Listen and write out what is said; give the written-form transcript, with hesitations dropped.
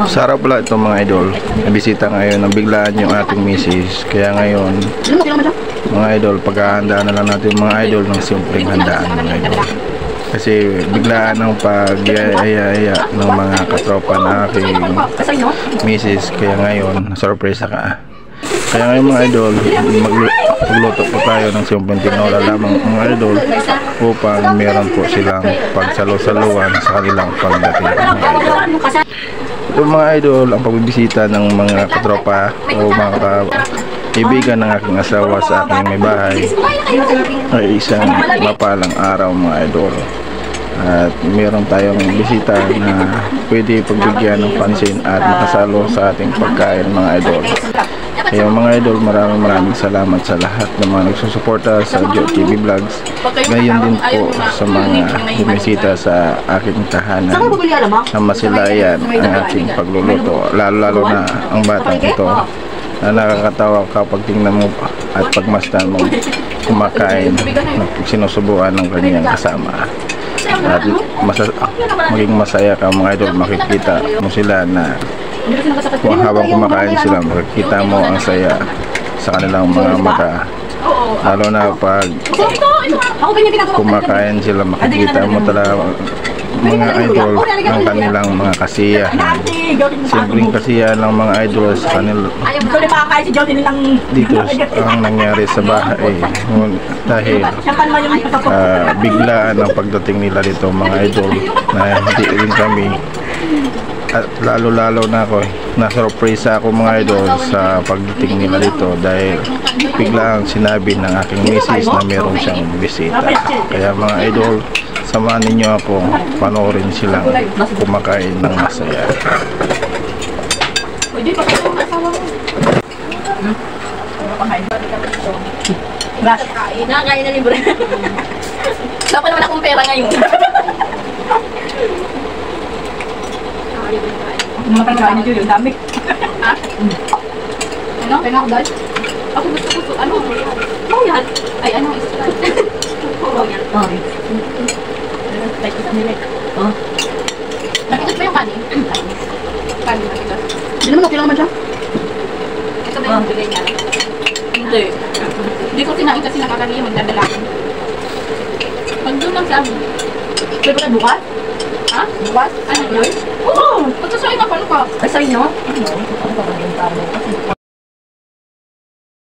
Sarap pala ito mga idol. Nabisita ngayon, nabiglaan yung ating misis. Kaya ngayon, mga idol, paghahanda na lang natin mga idol ng simpleng handaan mga idol. Kasi biglaan ang pag-aya ng mga katropa na aking misis. Kaya ngayon, surprise ka. Kaya ngayon mga idol, magluto po tayo ng simpleng tinola lamang mga idol upang meron po silang pagsalo-saluan sa kanilang pagdating mga idol. Ito mga idol, ang pagbibisita ng mga katropa o mga kaibigan ng aking asawa sa aking may bahay ay isang mapalang araw mga idol. At meron tayong bisita na pwede pagbigyan ng pansin at makasalo sa ating pagkain mga idol. Kaya mga idol, maraming salamat sa lahat ng mga nagsusuporta sa Joe TV Vlogs. Ngayon din po sa mga bumisita sa aking tahanan na masilayan ang aking pagluluto. Lalo na ang batang ito na nakakatawa kapag tingnan mo at pagmasdan mo kumakain na sinusubuan ng kanyang kasama. At maging masaya ka mga idol, makikita mo sila na habang kumakain sila, makikita mo ang saya sa kanilang mga mata. Lalo na pag kumakain sila, makikita mo talaga mga idol ang kanilang mga kasiyahan. Simpleng kasiyahan ng mga idol sa kanila. Dito ang nangyari sa bahay dahil biglaan ang pagdating nila dito mga idol na hindi rin kami. At lalo na ako, na-surprise ako mga idol sa pagdating nila dito dahil biglang sinabi ng aking misis na meron siyang bisita. Kaya mga idol, samahan ninyo ako, panoorin silang kumakain ng masaya. Nakakain na libre. Dapat naman akong pera ngayon. Mga pagkain nito yung dami. Ha? Ano? Pinakadal? Ako gusto. Ano? Oh, yan. Ay, ano? Oh, yan. Oh. Like, isang nilik. Oh. Nakikot mo yung kanin? Kanin nakikot. Hindi naman okay lang naman siya. Ito ba yung bilay niya? Hindi. Hindi ko sinain kasi nakakaniya magdadala ko. Pag doon lang sa amin. Pwede ba tayo bukas? Ha? Bukas? Ano yun? Oo! Pagsasayin na, paano ka? Ay, sa inyo? Ano ba yung tamo?